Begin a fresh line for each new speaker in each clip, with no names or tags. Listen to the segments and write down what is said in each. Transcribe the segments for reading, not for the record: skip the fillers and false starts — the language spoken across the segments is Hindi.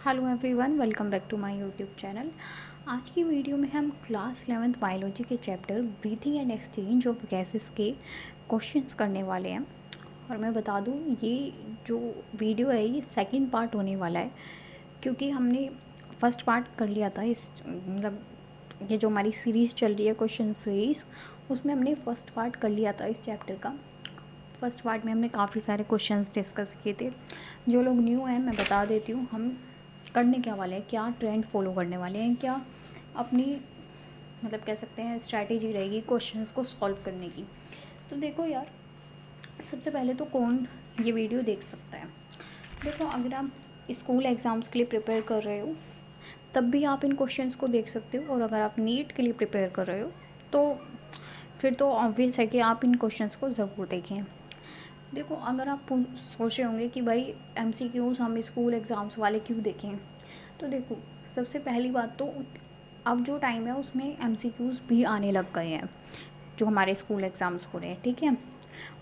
Hello everyone, welcome back to my YouTube channel. आज की वीडियो में हम क्लास 11th बायोलॉजी के chapter breathing and exchange of gases के क्वेश्चंस करने वाले हैं। और मैं बता दूं, ये जो वीडियो है ये सेकंड पार्ट होने वाला है, क्योंकि हमने फर्स्ट पार्ट कर लिया था। इस मतलब ये जो हमारी सीरीज़ चल रही है क्वेश्चन सीरीज़, उसमें हमने फर्स्ट पार्ट कर लिया था इस चैप्टर का। फर्स्ट पार्ट में हमने काफ़ी सारे क्वेश्चंस डिस्कस किए थे। जो लोग न्यू हैं मैं बता देती हूँ, हम करने क्या वाले हैं, क्या ट्रेंड फॉलो करने वाले हैं, क्या अपनी मतलब कह सकते हैं स्ट्रैटेजी रहेगी क्वेश्चंस को सॉल्व करने की। तो देखो यार, सबसे पहले तो कौन ये वीडियो देख सकता है। देखो, अगर आप स्कूल एग्ज़ाम्स के लिए प्रिपेयर कर रहे हो तब भी आप इन क्वेश्चंस को देख सकते हो, और अगर आप नीट के लिए प्रिपेयर कर रहे हो तो फिर तो ऑब्वियस है कि आप इन क्वेश्चंस को ज़रूर देखें। देखो, अगर आप सोच रहे होंगे कि भाई एमसीक्यूज़ हम स्कूल एग्ज़ाम्स वाले क्यों देखें, तो देखो, सबसे पहली बात तो अब जो टाइम है उसमें एमसीक्यूज़ भी आने लग गए हैं जो हमारे स्कूल एग्ज़ाम्स हो रहे हैं, ठीक है।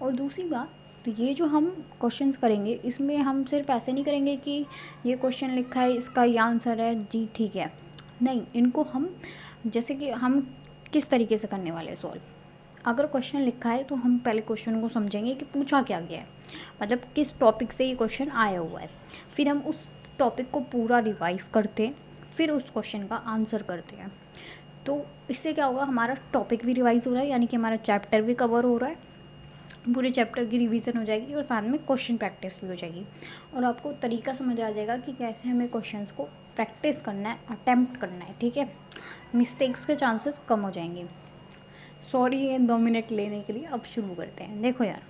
और दूसरी बात, तो ये जो हम क्वेश्चंस करेंगे इसमें हम सिर्फ ऐसे नहीं करेंगे कि ये क्वेश्चन लिखा है इसका ये आंसर है जी ठीक है, नहीं, इनको हम जैसे कि हम किस तरीके से करने वाले सॉल्व। अगर क्वेश्चन लिखा है तो हम पहले क्वेश्चन को समझेंगे कि पूछा क्या गया है, मतलब किस टॉपिक से ये क्वेश्चन आया हुआ है। फिर हम उस टॉपिक को पूरा रिवाइज करते हैं, फिर उस क्वेश्चन का आंसर करते हैं। तो इससे क्या होगा, हमारा टॉपिक भी रिवाइज हो रहा है, यानी कि हमारा चैप्टर भी कवर हो रहा है, पूरे चैप्टर की रिवीजन हो जाएगी और साथ में क्वेश्चन प्रैक्टिस भी हो जाएगी। और आपको तरीका समझ आ जाएगा कि कैसे हमें क्वेश्चंस को प्रैक्टिस करना है, अटैम्प्ट करना है, ठीक है। मिस्टेक्स के चांसेस कम हो जाएंगे। सॉरी ये 2 मिनट लेने के लिए। अब शुरू करते हैं। देखो यार,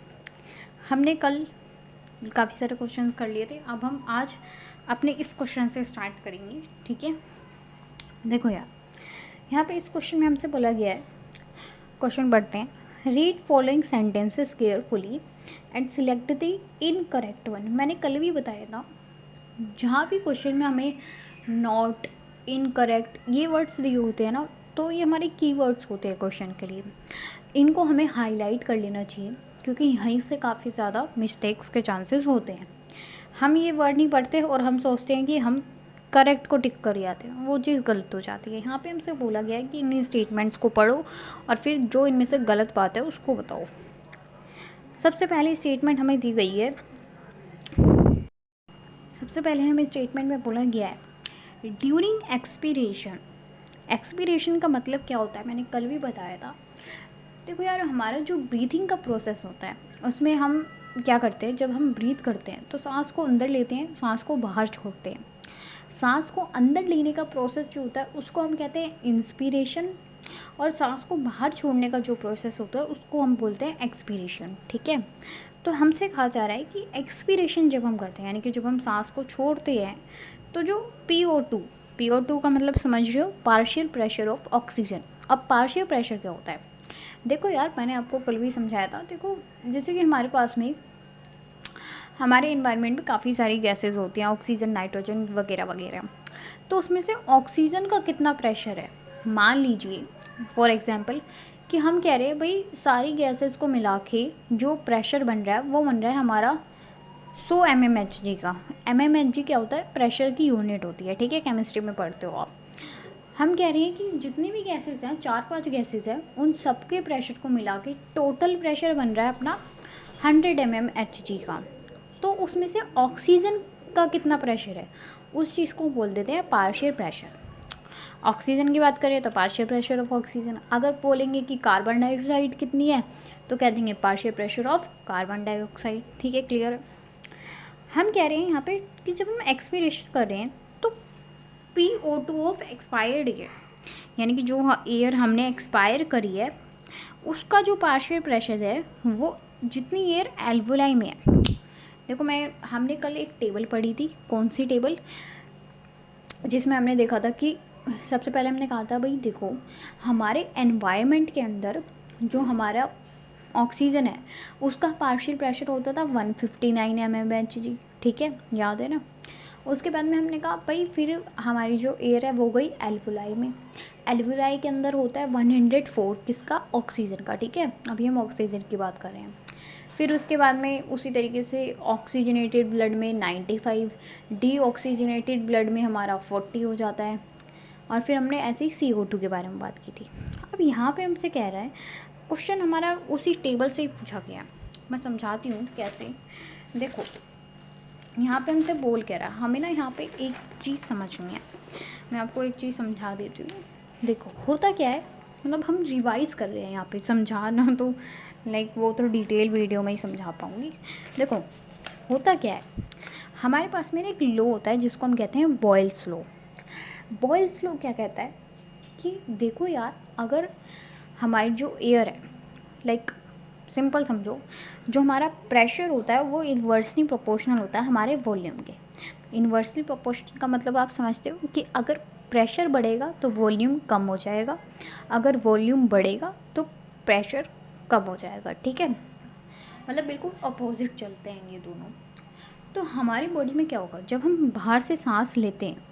हमने कल काफ़ी सारे क्वेश्चन कर लिए थे, अब हम आज अपने इस क्वेश्चन से स्टार्ट करेंगे, ठीक है। देखो यार, यहाँ पे इस क्वेश्चन में हमसे बोला गया है, क्वेश्चन पढ़ते हैं। Read following sentences carefully and select the incorrect one. मैंने कल भी बताया था, जहाँ भी क्वेश्चन में हमें नॉट, इनकरेक्ट ये वर्ड्स दिए होते हैं ना, तो ये हमारे कीवर्ड्स होते हैं क्वेश्चन के लिए। इनको हमें हाईलाइट कर लेना चाहिए, क्योंकि यहीं से काफ़ी ज़्यादा मिस्टेक्स के चांसेस होते हैं। हम ये वर्ड नहीं पढ़ते और हम सोचते हैं कि हम करेक्ट को टिक कर आते हैं, वो चीज़ गलत हो जाती है। यहाँ पे हमसे बोला गया है कि इन स्टेटमेंट्स को पढ़ो और फिर जो इनमें से गलत बात है उसको बताओ। सबसे पहले स्टेटमेंट हमें दी गई है, सबसे पहले हमें स्टेटमेंट में बोला गया है ड्यूरिंग एक्सपीरेशन। एक्सपीरेशन का मतलब क्या होता है, मैंने कल भी बताया था। देखो यार, हमारा जो ब्रीथिंग का प्रोसेस होता है उसमें हम क्या करते हैं, जब हम ब्रीथ करते हैं तो सांस को अंदर लेते हैं, सांस को बाहर छोड़ते हैं। सांस को अंदर लेने का प्रोसेस जो होता है उसको हम कहते हैं इंस्पिरेशन, और सांस को बाहर छोड़ने का जो प्रोसेस होता है उसको हम बोलते हैं एक्सपीरेशन, ठीक है। तो हमसे कहा जा रहा है कि एक्सपीरेशन जब हम करते हैं, यानी कि जब हम सांस को छोड़ते हैं, तो जो PO2 का मतलब समझ रहे हो, पार्शियल प्रेशर ऑफ ऑक्सीजन। अब पार्शियल प्रेशर क्या होता है, देखो यार, मैंने आपको कल भी समझाया था। देखो, जैसे कि हमारे पास में हमारे इन्वायरमेंट में काफ़ी सारी गैसेस होती हैं, ऑक्सीजन, नाइट्रोजन वगैरह वगैरह। तो उसमें से ऑक्सीजन का कितना प्रेशर है, मान लीजिए फॉर एग्जांपल कि हम कह रहे हैं भाई सारी गैसेस को मिला के जो प्रेशर बन रहा है वो बन रहा है हमारा 100 mmHg का। mmHg क्या होता है, प्रेशर की यूनिट होती है, ठीक है, केमिस्ट्री में पढ़ते हो आप। हम कह रहे हैं कि जितनी भी गैसेस हैं, 4-5 गैसेस हैं, उन सबके प्रेशर को मिला के टोटल प्रेशर बन रहा है अपना 100 mmHg का। तो उसमें से ऑक्सीजन का कितना प्रेशर है उस चीज़ को बोल देते हैं पार्शियल प्रेशर। ऑक्सीजन की बात करें तो पार्शियल प्रेशर ऑफ ऑक्सीजन। अगर बोलेंगे कि कार्बन डाइऑक्साइड कितनी है तो कह देंगे partial pressure of carbon dioxide, ठीक है, क्लियर है। हम कह रहे हैं यहाँ पे कि जब हम एक्सपीरेशन कर रहे हैं तो PO2 ऑफ एक्सपायर्ड एयर, यानी कि जो एयर हमने एक्सपायर करी है उसका जो पार्शियल प्रेशर है वो जितनी एयर एल्वोलाई में है। देखो, हमने कल एक टेबल पढ़ी थी, कौन सी टेबल, जिसमें हमने देखा था कि सबसे पहले हमने कहा था भाई देखो, हमारे एनवायरनमेंट के अंदर जो हमारा ऑक्सीजन है उसका पार्शियल प्रेशर होता था 159 mmHg, ठीक है, याद है ना। उसके बाद में हमने कहा भाई फिर हमारी जो एयर है वो गई एल्वोलाई में। एल्वोलाई के अंदर होता है 104 किसका, ऑक्सीजन का, ठीक है। अभी हम ऑक्सीजन की बात कर रहे हैं। फिर उसके बाद में उसी तरीके से ऑक्सीजनेटेड ब्लड में 95, डीऑक्सीजनेटेड ब्लड में हमारा 40 हो जाता है। और फिर हमने ऐसे ही CO2 के बारे में बात की थी। अब यहाँ पे हमसे कह रहा है, क्वेश्चन हमारा उसी टेबल से ही पूछा गया है। मैं समझाती हूँ कैसे। देखो यहाँ पे हमसे बोल कह रहा है, हमें ना यहाँ पे एक चीज़ समझनी है। मैं आपको एक चीज़ समझा देती हूँ। देखो होता क्या है, मतलब हम रिवाइज़ कर रहे हैं यहाँ पे, समझाना तो लाइक वो तो डिटेल वीडियो में ही समझा पाऊँगी। देखो होता क्या है, हमारे पास में एक लो होता है जिसको हम कहते हैं बॉयल्स लो। बॉयल्स लो क्या कहता है कि देखो यार, अगर हमारी जो एयर है, लाइक सिंपल समझो, जो हमारा प्रेशर होता है वो इन्वर्सली प्रोपोर्शनल होता है हमारे वॉल्यूम के। इन्वर्सली प्रोपोर्शनल का मतलब आप समझते हो कि अगर प्रेशर बढ़ेगा तो वॉल्यूम कम हो जाएगा, अगर वॉल्यूम बढ़ेगा तो प्रेशर कम हो जाएगा। ठीक है, मतलब बिल्कुल अपोजिट चलते हैं ये दोनों। तो हमारी बॉडी में क्या होगा, जब हम बाहर से सांस लेते हैं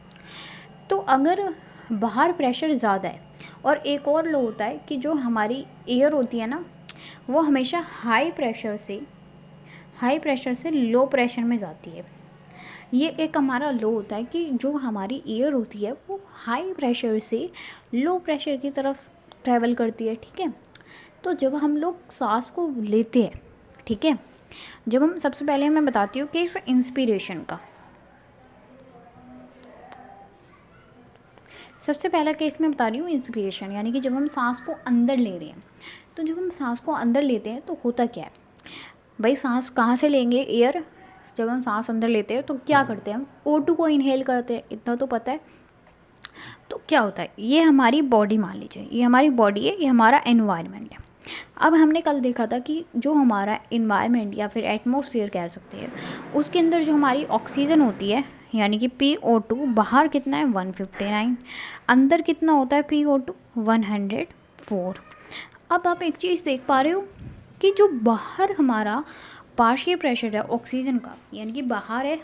तो अगर बाहर प्रेशर ज़्यादा है, और एक और लो होता है कि जो हमारी एयर होती है ना, वो हमेशा हाई प्रेशर से लो प्रेशर में जाती है। ये एक हमारा लो होता है कि जो हमारी एयर होती है वो हाई प्रेशर से लो प्रेशर की तरफ ट्रैवल करती है। ठीक है, तो जब हम लोग सांस को लेते हैं, ठीक है, जब हम सबसे पहले मैं बताती हूँ कि इस इंस्पिरेशन का सबसे पहला केस मैं बता रही हूँ इंस्पिरेशन, यानी कि जब हम सांस को अंदर ले रहे हैं। तो जब हम सांस को अंदर लेते हैं तो होता क्या है भाई, सांस कहाँ से लेंगे, एयर। जब हम सांस अंदर लेते हैं तो क्या करते हैं, हम O2 को इनहेल करते हैं, इतना तो पता है। तो क्या होता है, ये हमारी बॉडी, मान लीजिए ये हमारी बॉडी है, ये हमारा एनवायरनमेंट है। अब हमने कल देखा था कि जो हमारा एनवायरनमेंट या फिर एटमॉस्फेयर कह सकते हैं, उसके अंदर जो हमारी ऑक्सीजन होती है यानी कि PO2, बाहर कितना है 159, अंदर कितना होता है PO2 104। अब आप एक चीज़ देख पा रहे हो कि जो बाहर हमारा पार्शियल प्रेशर है ऑक्सीजन का, यानी कि बाहर है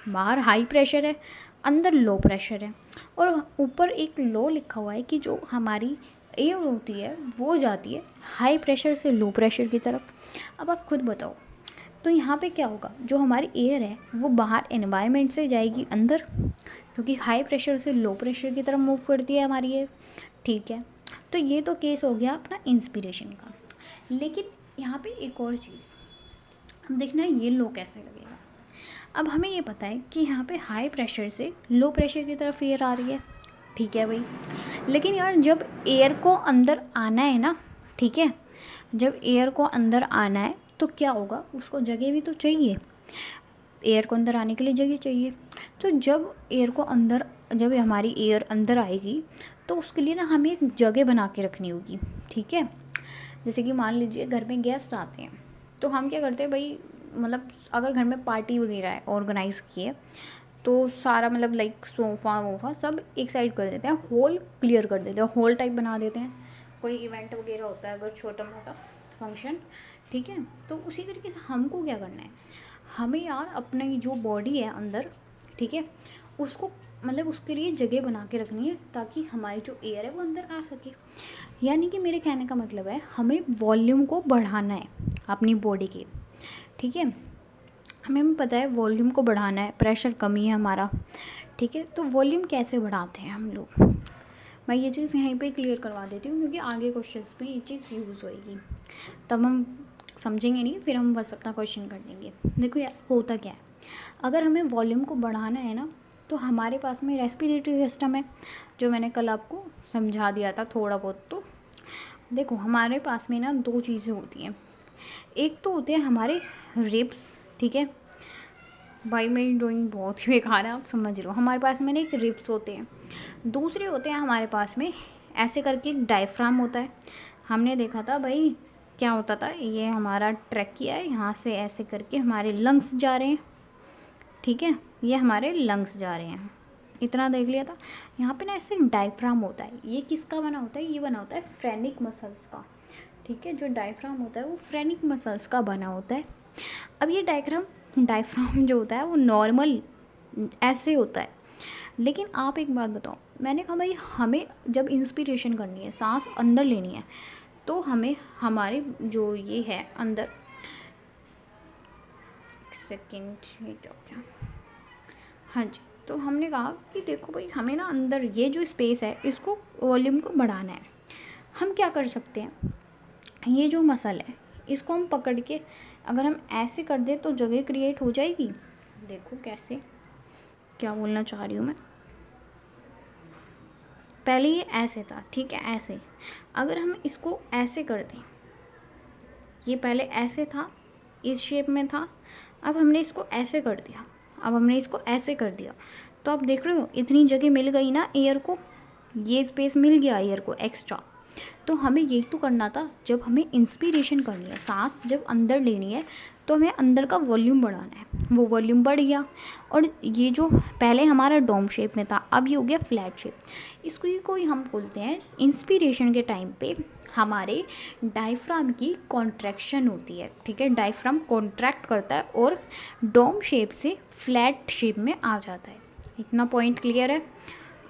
बाहर हाई प्रेशर है, अंदर लो प्रेशर है, और ऊपर एक लो लिखा हुआ है कि जो हमारी एयर होती है वो जाती है हाई प्रेशर से लो प्रेशर की तरफ। अब आप खुद बताओ, तो यहाँ पे क्या होगा, जो हमारी एयर है वो बाहर एनवायरनमेंट से जाएगी अंदर, क्योंकि हाई प्रेशर से लो प्रेशर की तरफ मूव करती है हमारी एयर। ठीक है, तो ये तो केस हो गया अपना इंस्पिरेशन का। लेकिन यहाँ पे एक और चीज़, अब देखना है ये लो कैसे लगेगा। अब हमें ये पता है कि यहाँ पे हाई प्रेशर से लो प्रेशर की तरफ एयर आ रही है। ठीक है भाई, लेकिन यार जब एयर को अंदर आना है ना, ठीक है, जब एयर को अंदर आना है तो क्या होगा, उसको जगह भी तो चाहिए, एयर को अंदर आने के लिए जगह चाहिए। तो जब हमारी एयर अंदर आएगी तो उसके लिए ना हमें एक जगह बना के रखनी होगी। ठीक है, जैसे कि मान लीजिए घर में गेस्ट आते हैं तो हम क्या करते हैं भाई, मतलब अगर घर में पार्टी वगैरह है ऑर्गेनाइज़ की है तो सारा मतलब लाइक सोफ़ा वोफ़ा सब एक साइड कर देते हैं, हॉल क्लियर कर देते हैं, हॉल टाइप बना देते हैं। कोई इवेंट वगैरह होता है अगर छोटा मोटा फंक्शन, ठीक है, तो उसी तरीके से हमको क्या करना है, हमें यार अपनी जो बॉडी है अंदर, ठीक है, उसको मतलब उसके लिए जगह बना के रखनी है ताकि हमारी जो एयर है वो अंदर आ सके। यानी कि मेरे कहने का मतलब है हमें वॉल्यूम को बढ़ाना है अपनी बॉडी की। ठीक है, हमें पता है वॉल्यूम को बढ़ाना है, प्रेशर कमी है हमारा। ठीक है, तो वॉल्यूम कैसे बढ़ाते हैं हम लोग, मैं ये चीज़ यहीं पे क्लियर करवा देती हूँ क्योंकि आगे क्वेश्चंस में ये चीज़ यूज़ होएगी, तब हम समझेंगे नहीं, फिर हम बस अपना क्वेश्चन कर देंगे। देखो यार होता क्या है, अगर हमें वॉल्यूम को बढ़ाना है ना तो हमारे पास में रेस्पिरेटरी सिस्टम है, जो मैंने कल आपको समझा दिया था थोड़ा बहुत। तो देखो हमारे पास में ना दो चीज़ें होती हैं, एक तो होते हैं हमारे रिब्स। ठीक है भाई, मेरी ड्राइंग बहुत ही बेकार है, आप समझ लो, हमारे पास में ना एक रिब्स होते हैं, दूसरे होते हैं हमारे पास में ऐसे करके एक डायफ्राम होता है। हमने देखा था भाई क्या होता था, ये हमारा ट्रैकिया है, यहाँ से ऐसे करके हमारे लंग्स जा रहे हैं। ठीक है, ये हमारे लंग्स जा रहे हैं, इतना देख लिया था। यहाँ पे ना ऐसे डायफ्राम होता है, ये किसका बना होता है, ये बना होता है फ्रेनिक मसल्स का। ठीक है, जो डायफ्राम होता है वो फ्रेनिक मसल्स का बना होता है। अब ये डायफ्राम जो होता है वो नॉर्मल ऐसे होता है, लेकिन आप एक बात बताओ, मैंने कहा भाई हमें जब इंस्पिरेशन करनी है, सांस अंदर लेनी है, तो हमें हमारे जो ये है अंदर सेकेंड, ये क्या हो गया। हाँ जी, तो हमने कहा कि देखो भाई, हमें ना अंदर ये जो स्पेस है इसको, वॉल्यूम को बढ़ाना है। हम क्या कर सकते हैं, ये जो मसल है इसको हम पकड़ के अगर हम ऐसे कर दें तो जगह क्रिएट हो जाएगी। देखो कैसे, क्या बोलना चाह रही हूँ मैं। पहले ये ऐसे था, ठीक है, ऐसे। अगर हम इसको ऐसे कर दें, ये पहले ऐसे था, इस शेप में था, अब हमने इसको ऐसे कर दिया, अब हमने इसको ऐसे कर दिया, तो आप देख रहे हो इतनी जगह मिल गई ना एयर को, ये स्पेस मिल गया एयर को एक्स्ट्रा। तो हमें यही तो करना था, जब हमें इंस्पिरेशन करनी है, सांस जब अंदर लेनी है तो हमें अंदर का वॉल्यूम बढ़ाना है। वो वॉल्यूम बढ़ गया, और ये जो पहले हमारा डोम शेप में था अब ये हो गया फ्लैट शेप। इसको ही कोई हम बोलते हैं, इंस्पिरेशन के टाइम पे हमारे डायफ्राम की कॉन्ट्रैक्शन होती है, ठीक है, डायफ्राम कॉन्ट्रैक्ट करता है और डोम शेप से फ्लैट शेप में आ जाता है। इतना पॉइंट क्लियर है।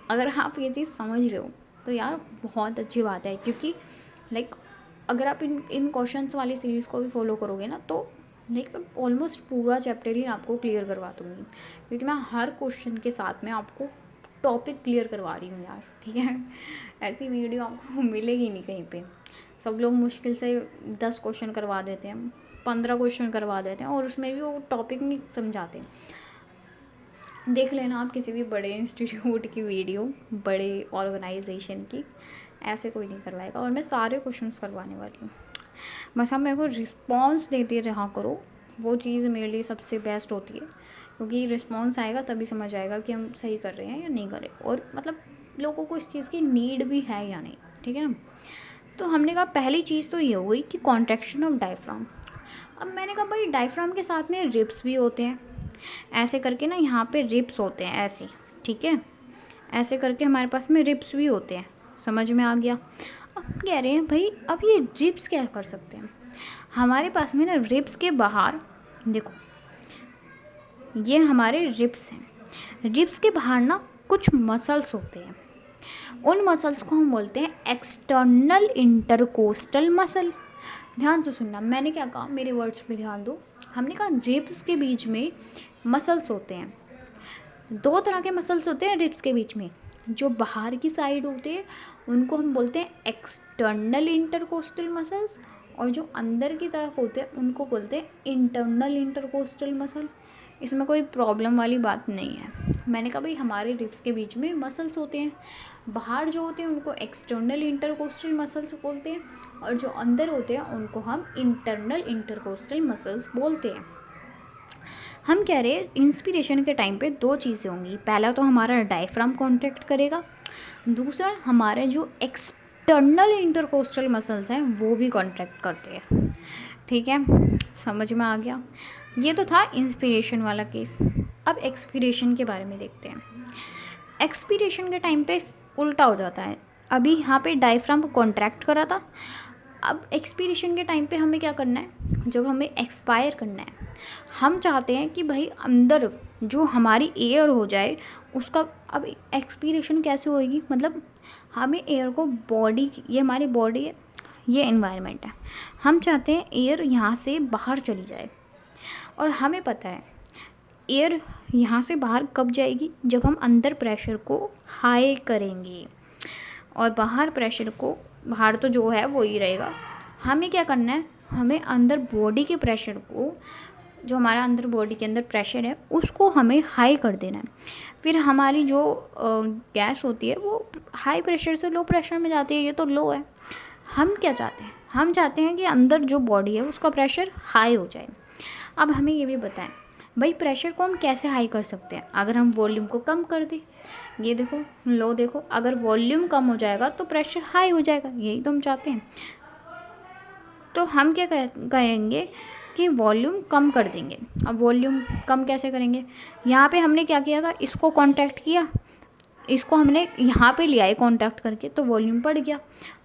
अगर आप ये चीज़ समझ रहे हो तो यार बहुत अच्छी बात है, क्योंकि लाइक अगर आप इन क्वेश्चंस वाली सीरीज़ को भी फॉलो करोगे ना तो लाइक मैं ऑलमोस्ट पूरा चैप्टर ही आपको क्लियर करवा दूँगी, क्योंकि मैं हर क्वेश्चन के साथ में आपको टॉपिक क्लियर करवा रही हूँ यार, ठीक है। ऐसी वीडियो आपको मिलेगी नहीं कहीं पे। सब लोग मुश्किल से 10 क्वेश्चन करवा देते हैं, 15 क्वेश्चन करवा देते हैं, और उसमें भी वो टॉपिक नहीं समझाते। देख लेना आप किसी भी बड़े इंस्टीट्यूट की वीडियो, बड़े ऑर्गेनाइजेशन की, ऐसे कोई नहीं करवाएगा। और मैं सारे क्वेश्चंस करवाने वाली हूँ, बस आप मेरे को रिस्पॉन्स देते रहा करो, वो चीज़ मेरे लिए सबसे बेस्ट होती है, क्योंकि रिस्पॉन्स आएगा तभी समझ आएगा कि हम सही कर रहे हैं या नहीं कर रहे, और मतलब लोगों को इस चीज़ की नीड भी है या नहीं, ठीक है ना। तो हमने कहा पहली चीज़ तो ये हो गई कि कॉन्ट्रैक्शन ऑफ डायफ्राम। अब मैंने कहा भाई डायफ्राम के साथ में रिब्स भी होते हैं, ऐसे करके ना यहाँ पे रिब्स होते हैं ऐसे, ठीक है, ऐसे करके हमारे पास में रिब्स भी होते हैं, समझ में आ गया। अब कह रहे हैं भाई अब ये रिब्स क्या कर सकते हैं, हमारे पास में ना रिब्स के बाहर देखो, ये हमारे रिब्स हैं, रिब्स के बाहर ना कुछ मसल्स होते हैं, उन मसल्स को हम बोलते हैं एक्सटर्नल इंटरकोस्टल मसल। ध्यान से सुनना, मैंने क्या कहा, मेरे वर्ड्स पे ध्यान दो। हमने कहा रिब्स के बीच में मसल्स होते हैं, दो तरह के मसल्स होते हैं रिब्स के बीच में। जो बाहर की साइड होते हैं उनको हम बोलते हैं एक्सटर्नल इंटरकोस्टल मसल्स, और जो अंदर की तरफ होते हैं उनको बोलते हैं इंटरनल इंटरकोस्टल मसल। इसमें कोई प्रॉब्लम वाली बात नहीं है। मैंने कहा भाई हमारे रिब्स के बीच में मसल्स होते हैं, बाहर जो होते हैं उनको एक्सटर्नल इंटरकोस्टल मसल्स बोलते हैं, और जो अंदर होते हैं उनको हम इंटरनल इंटरकोस्टल मसल्स बोलते हैं। हम कह रहे हैं इंस्पिरेशन के टाइम पे दो चीज़ें होंगी, पहला तो हमारा डायफ्राम कॉन्ट्रैक्ट करेगा, दूसरा हमारे जो एक्सटर्नल इंटरकोस्टल मसल्स हैं वो भी कॉन्ट्रैक्ट करते हैं, ठीक है, समझ में आ गया। ये तो था इंस्पिरेशन वाला केस। अब एक्सपीरेशन के बारे में देखते हैं। एक्सपीरेशन के टाइम पे उल्टा हो जाता है, अभी यहाँ पे डायफ्राम को कॉन्ट्रैक्ट करा था, अब एक्सपीरेशन के टाइम पे हमें क्या करना है, जब हमें एक्सपायर करना है, हम चाहते हैं कि भाई अंदर जो हमारी एयर हो जाए उसका। अब एक्सपीरेशन कैसे होएगी, मतलब हमें एयर को बॉडी, ये हमारी बॉडी है, ये एनवायरनमेंट है, हम चाहते हैं एयर यहाँ से बाहर चली जाए, और हमें पता है एयर यहाँ से बाहर कब जाएगी, जब हम अंदर प्रेशर को हाई करेंगे, और बाहर प्रेशर को, बाहर तो जो है वो ही रहेगा। हमें क्या करना है, हमें अंदर बॉडी के प्रेशर को, जो हमारा अंदर बॉडी के अंदर प्रेशर है उसको हमें हाई कर देना है। फिर हमारी जो गैस होती है वो हाई प्रेशर से लो प्रेशर में जाती है, ये तो लो है। हम क्या चाहते हैं, हम चाहते हैं कि अंदर जो बॉडी है उसका प्रेशर हाई हो जाए। अब हमें ये भी बताएं भाई प्रेशर को हम कैसे हाई कर सकते हैं, अगर हम वॉल्यूम को कम कर दें, ये देखो लो, देखो अगर वॉल्यूम कम हो जाएगा तो प्रेशर हाई हो जाएगा, यही तो हम चाहते हैं। तो हम क्या करेंगे कि वॉल्यूम कम कर देंगे। अब वॉल्यूम कम कैसे करेंगे, यहाँ पे हमने क्या किया था, इसको कॉन्ट्रैक्ट किया, इसको हमने यहाँ पे लिया है कॉन्ट्रैक्ट करके, तो वॉल्यूम बढ़ गया।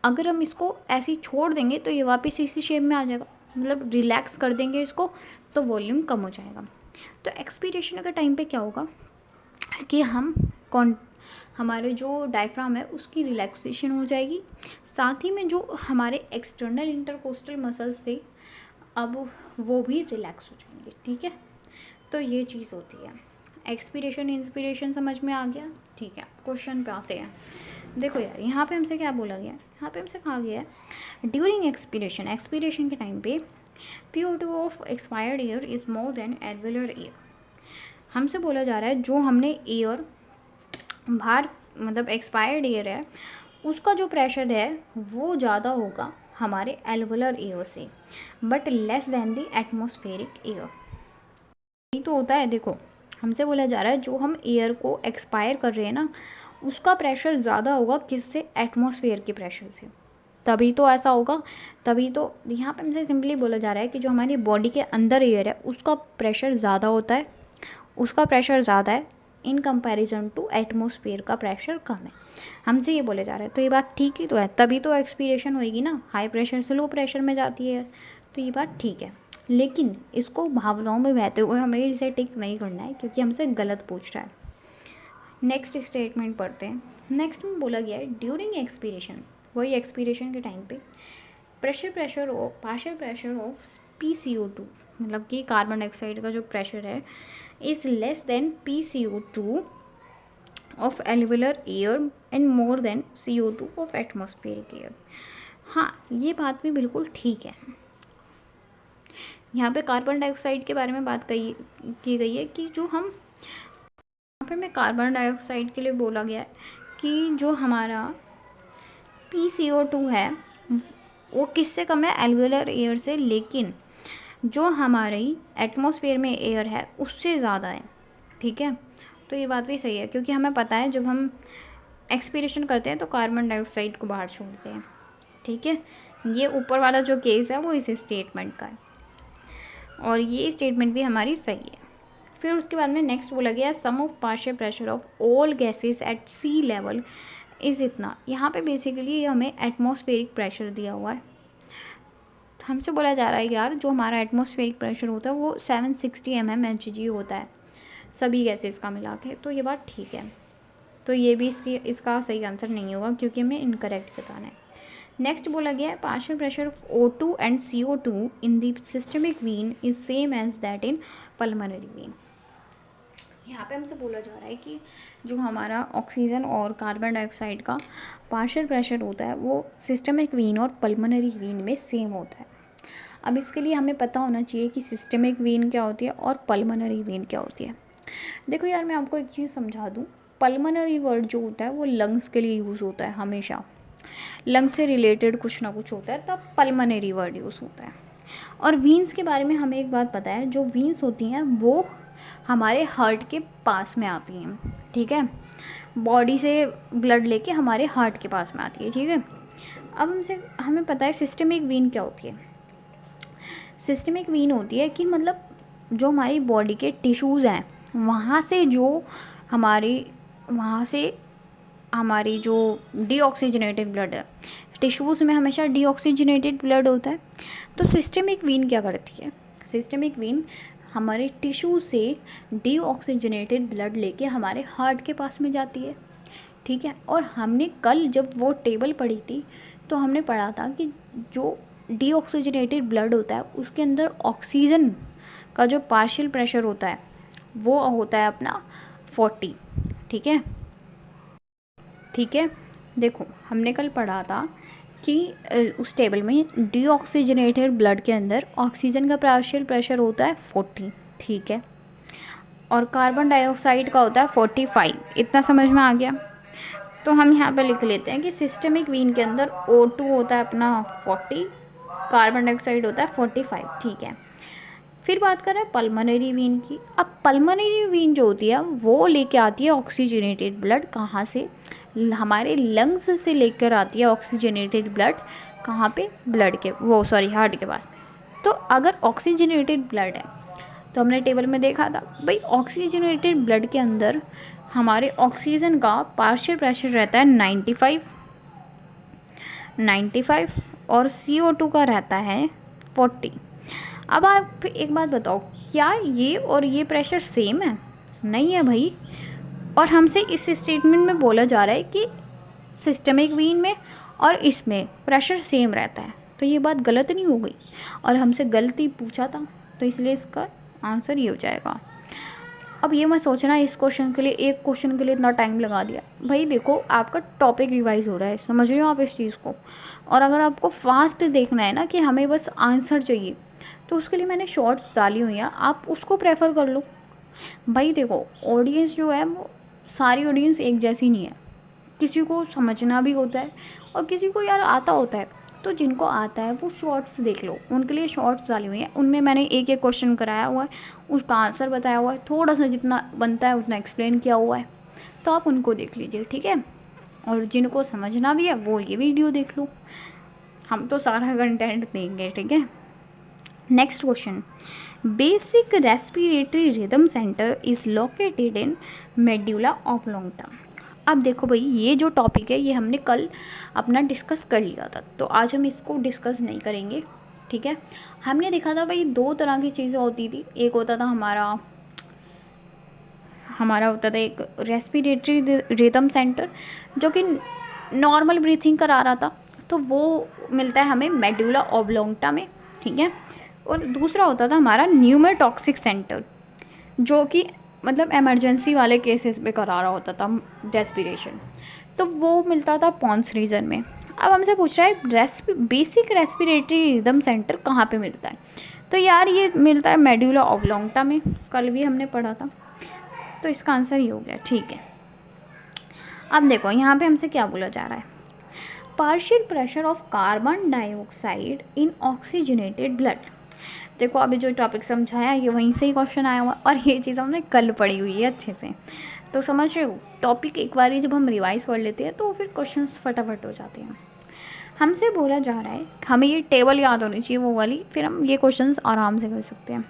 अगर हम इसको ऐसे ही छोड़ देंगे तो ये वापस इसी शेप में आ जाएगा, मतलब रिलैक्स कर देंगे इसको तो वॉल्यूम कम हो जाएगा। तो एक्सपीरेशन के टाइम पे क्या होगा कि हमारे जो डायफ्राम है उसकी रिलैक्सेशन हो जाएगी, साथ ही में जो हमारे एक्सटर्नल इंटरकोस्टल मसल्स थे अब वो भी रिलैक्स हो जाएंगे, ठीक है। तो ये चीज़ होती है। एक्सपीरेशन इंस्पिरेशन समझ में आ गया? ठीक है, क्वेश्चन पे आते हैं। देखो यार, यहाँ पे हमसे क्या बोला गया है, यहाँ पे हमसे कहा गया है ड्यूरिंग एक्सपीरेशन, एक्सपीरेशन के टाइम पे PO2 of expired air is more than alveolar air. हमसे बोला जा रहा है जो हमने एयर बाहर मतलब एक्सपायर्ड एयर है उसका जो प्रेशर है वो ज़्यादा होगा हमारे एल्वेलर एयर से, but less than the atmospheric air. यही तो होता है। देखो, हमसे बोला जा रहा है जो हम एयर को एक्सपायर कर रहे हैं ना उसका प्रेशर ज़्यादा होगा किससे, एटमॉस्फेयर के प्रेशर से। तभी तो ऐसा होगा, तभी तो यहाँ पे हमसे सिंपली बोला जा रहा है कि जो हमारी बॉडी के अंदर एयर है उसका प्रेशर ज़्यादा होता है, उसका प्रेशर ज़्यादा है इन कंपैरिजन टू एटमॉस्फेयर का प्रेशर कम है। हमसे ये बोले जा रहा है, तो ये बात ठीक ही तो है, तभी तो एक्सपीरेशन होएगी ना, हाई प्रेशर से लो प्रेशर में जाती है, तो ये बात ठीक है। लेकिन इसको भावनाओं में बहते हुए हमें इसे टिक नहीं करना है क्योंकि हमसे गलत पूछ रहा है। नेक्स्ट स्टेटमेंट पढ़ते हैं। नेक्स्ट में बोला गया है ड्यूरिंग एक्सपीरेशन, वही एक्सपीरेशन के टाइम पे पार्शियल प्रेशर ऑफ PCO2 मतलब कि कार्बन डाइऑक्साइड का जो प्रेशर है is less than PCO2 of alveolar air and more than CO2 of atmospheric air. हाँ, ये बात भी बिल्कुल ठीक है। यहाँ पे कार्बन डाइऑक्साइड के बारे में बात की गई है कि जो हम यहाँ पे मैं कार्बन डाइऑक्साइड के लिए बोला गया है कि जो हमारा PCO2 है वो किससे कम है, एल्वेलर एयर से, लेकिन जो हमारी एटमॉस्फेयर में एयर है उससे ज़्यादा है। ठीक है, तो ये बात भी सही है क्योंकि हमें पता है जब हम एक्सपीरेशन करते हैं तो कार्बन डाइऑक्साइड को बाहर छोड़ते हैं। ठीक है, ये ऊपर वाला जो केस है वो इस स्टेटमेंट का है और ये स्टेटमेंट भी हमारी सही है। फिर उसके बाद में नेक्स्ट बोला गया sum of partial pressure of all gases at sea level is इतना। यहाँ पे बेसिकली हमें एटमॉस्फेरिक प्रेशर दिया हुआ है। तो हमसे बोला जा रहा है यार जो हमारा एटमॉस्फेरिक प्रेशर होता है वो 760 mmHg होता है सभी गैसेस का मिला के, तो ये बात ठीक है। तो ये भी इसका सही आंसर नहीं होगा क्योंकि हमें इनकरेक्ट बताना है। नेक्स्ट बोला गया है partial pressure of O2 and CO2 in the systemic vein is same as that in pulmonary vein. यहाँ पे हमसे बोला जा रहा है कि जो हमारा ऑक्सीजन और कार्बन डाइऑक्साइड का पार्शियल प्रेशर होता है वो सिस्टमिक वीन और पल्मोनरी वीन में सेम होता है। अब इसके लिए हमें पता होना चाहिए कि सिस्टमिक वीन क्या होती है और पल्मोनरी वीन क्या होती है। देखो यार, मैं आपको एक चीज़ समझा दूँ, पल्मोनरी वर्ड जो होता है वो लंग्स के लिए यूज़ होता है, हमेशा लंग्स से रिलेटेड कुछ ना कुछ होता है तब पल्मोनरी वर्ड यूज़ होता है। और वीन्स के बारे में हमें एक बात पता है, जो वीन्स होती हैं वो हमारे हार्ट के पास में आती हैं। ठीक है, बॉडी से ब्लड लेके हमारे हार्ट के पास में आती है। ठीक है, अब हमें पता है सिस्टमिक वीन क्या होती है। सिस्टमिक वीन होती है कि मतलब जो हमारी बॉडी के टिश्यूज़ हैं वहाँ से हमारी जो डीऑक्सीजनेटेड ब्लड है, टिश्यूज़ में हमेशा डीऑक्सीजनेटेड ब्लड होता है। तो सिस्टमिक वीन क्या करती है, सिस्टमिक वीन हमारे टिश्यू से डीऑक्सीजनेटेड ब्लड लेके हमारे हार्ट के पास में जाती है। ठीक है, और हमने कल जब वो टेबल पढ़ी थी तो हमने पढ़ा था कि जो डीऑक्सीजनेटेड ब्लड होता है उसके अंदर ऑक्सीजन का जो पार्शियल प्रेशर होता है वो होता है अपना 40। ठीक है, ठीक है, देखो हमने कल पढ़ा था कि उस टेबल में डीऑक्सीजनेटेड ब्लड के अंदर ऑक्सीजन का पार्शियल प्रेशर होता है 40। ठीक है, और कार्बन डाइऑक्साइड का होता है 45। इतना समझ में आ गया? तो हम यहाँ पे लिख लेते हैं कि सिस्टमिक वीन के अंदर O2 होता है अपना 40, कार्बन डाइऑक्साइड होता है 45। ठीक है, फिर बात करें पल्मोनरी वीन की। अब पल्मोनरी वीन जो होती है वो लेके आती है ऑक्सीजनेटेड ब्लड, कहाँ से, हमारे लंग्स से लेकर आती है ऑक्सीजनेटेड ब्लड, कहाँ पे, हार्ट के पास में। तो अगर ऑक्सीजनेटेड ब्लड है तो हमने टेबल में देखा था भाई ऑक्सीजनेटेड ब्लड के अंदर हमारे ऑक्सीजन का पार्शियल प्रेशर रहता है 95 और CO2 का रहता है 40। अब आप एक बात बताओ, क्या ये और ये प्रेशर सेम है? नहीं है भाई। और हमसे इस स्टेटमेंट में बोला जा रहा है कि सिस्टमिक वीन में और इसमें प्रेशर सेम रहता है, तो ये बात गलत नहीं हो गई? और हमसे गलती पूछा था तो इसलिए इसका आंसर ये हो जाएगा। अब ये मत सोचना इस क्वेश्चन के लिए, एक क्वेश्चन के लिए इतना टाइम लगा दिया। भाई देखो, आपका टॉपिक रिवाइज हो रहा है, समझ रहे हो आप इस चीज़ को। और अगर आपको फास्ट देखना है ना कि हमें बस आंसर चाहिए, तो उसके लिए मैंने शॉर्ट्स डाली हुई हैं, आप उसको प्रेफर कर लो। भाई देखो, ऑडियंस जो है वो सारी ऑडियंस एक जैसी नहीं है, किसी को समझना भी होता है और किसी को यार आता होता है। तो जिनको आता है वो शॉर्ट्स देख लो, उनके लिए शॉर्ट्स डाली हुई हैं, उनमें मैंने एक एक क्वेश्चन कराया हुआ है, उसका आंसर बताया हुआ है, थोड़ा सा जितना बनता है उतना एक्सप्लेन किया हुआ है, तो आप उनको देख लीजिए, ठीक है। और जिनको समझना भी है वो ये वीडियो देख लो, हम तो सारा कंटेंट देंगे, ठीक है। Next question, basic respiratory rhythm centre is located in medulla oblongata. अब देखो भाई, ये जो टॉपिक है ये हमने कल अपना डिस्कस कर लिया था, तो आज हम इसको डिस्कस नहीं करेंगे, ठीक है। हमने देखा था भाई दो तरह की चीज़ें होती थी, एक होता था हमारा होता था एक रेस्पिरेटरी रिदम सेंटर जो कि नॉर्मल ब्रीथिंग करा रहा था, तो वो मिलता है हमें मेडुला ऑब्लोंगटा में, ठीक है। और दूसरा होता था हमारा न्यूमेटॉक्सिक सेंटर, जो कि मतलब इमरजेंसी वाले केसेस में करा रहा होता था रेस्पिरेशन, तो वो मिलता था पॉन्स रीजन में। अब हमसे पूछ रहा है बेसिक रेस्पिरेटरी रिदम सेंटर कहाँ पे मिलता है, तो यार ये मिलता है मेडुला ऑब्लोंगटा में, कल भी हमने पढ़ा था, तो इसका आंसर ये हो गया, ठीक है। अब देखो यहाँ पे हमसे क्या बोला जा रहा है, partial pressure of carbon dioxide in oxygenated blood. देखो अभी जो टॉपिक समझाया ये वहीं से ही क्वेश्चन आया हुआ, और ये चीज़ हमने कल पढ़ी हुई है अच्छे से, तो समझ रहे हो। टॉपिक एक बार जब हम रिवाइज कर लेते हैं तो फिर क्वेश्चंस फटाफट हो जाते हैं। हमसे बोला जा रहा है, हमें ये टेबल याद होनी चाहिए वो वाली, फिर हम ये क्वेश्चंस आराम से कर सकते हैं।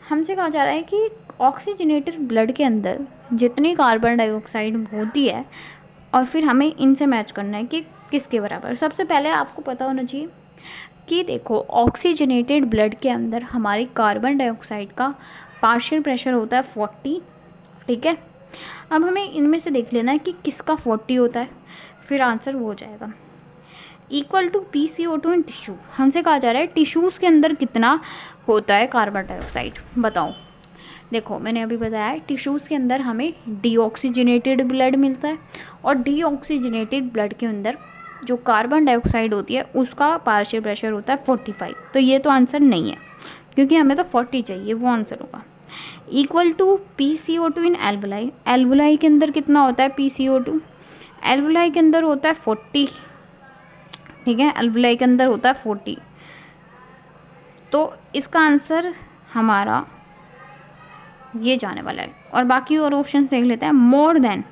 हमसे कहा जा रहा है कि ऑक्सीजनेटेड ब्लड के अंदर जितनी कार्बन डाइऑक्साइड होती है, और फिर हमें इनसे मैच करना है कि किसके बराबर। सबसे पहले आपको पता होना चाहिए कि देखो, ऑक्सीजनेटेड ब्लड के अंदर हमारी कार्बन डाइऑक्साइड का पार्शियल प्रेशर होता है 40, ठीक है। अब हमें इनमें से देख लेना है कि किसका 40 होता है, फिर आंसर वो हो जाएगा equal to PCO2 in tissue. हमसे कहा जा रहा है टिश्यूज़ के अंदर कितना होता है कार्बन डाइऑक्साइड, बताओ। देखो मैंने अभी बताया टिश्यूज़ के अंदर हमें डीऑक्सीजनेटेड ब्लड मिलता है, और डीऑक्सीजनेटेड ब्लड के अंदर जो कार्बन डाइऑक्साइड होती है उसका पार्शियल प्रेशर होता है 45। तो ये तो आंसर नहीं है, क्योंकि हमें तो 40 चाहिए, वो आंसर होगा। Equal to PCO2 in alveoli. Alveoli के अंदर कितना होता है PCO2, एल्वुलाई के अंदर होता है 40, ठीक है। एल्वुलाई के अंदर होता है 40, तो इसका आंसर हमारा ये जाने वाला है। और बाकी और ऑप्शन देख लेते हैं। मोर देन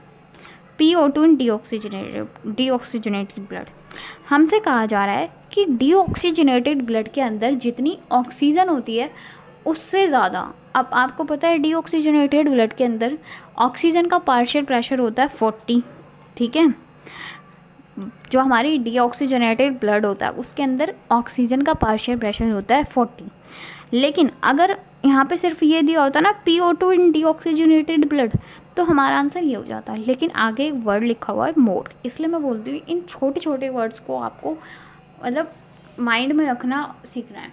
PO2 इन डीऑक्सीजनेटेड ब्लड। हमसे कहा जा रहा है कि डीऑक्सीजनेटेड ब्लड के अंदर जितनी ऑक्सीजन होती है उससे ज़्यादा, अब आपको पता है डीऑक्सीजनेटेड ब्लड के अंदर ऑक्सीजन का पार्शियल प्रेशर होता है 40, ठीक है। जो हमारी डीऑक्सीजनेटेड ब्लड होता है उसके अंदर ऑक्सीजन का पार्शियल प्रेशर होता है 40। लेकिन अगर यहाँ पे सिर्फ ये दिया होता ना PO2 इन डीऑक्सीजनेटेड ब्लड, तो हमारा आंसर ये हो जाता है। लेकिन आगे एक वर्ड लिखा हुआ है मोर, इसलिए मैं बोलती हूँ इन छोटे छोटे वर्ड्स को आपको मतलब माइंड में रखना सीखना है।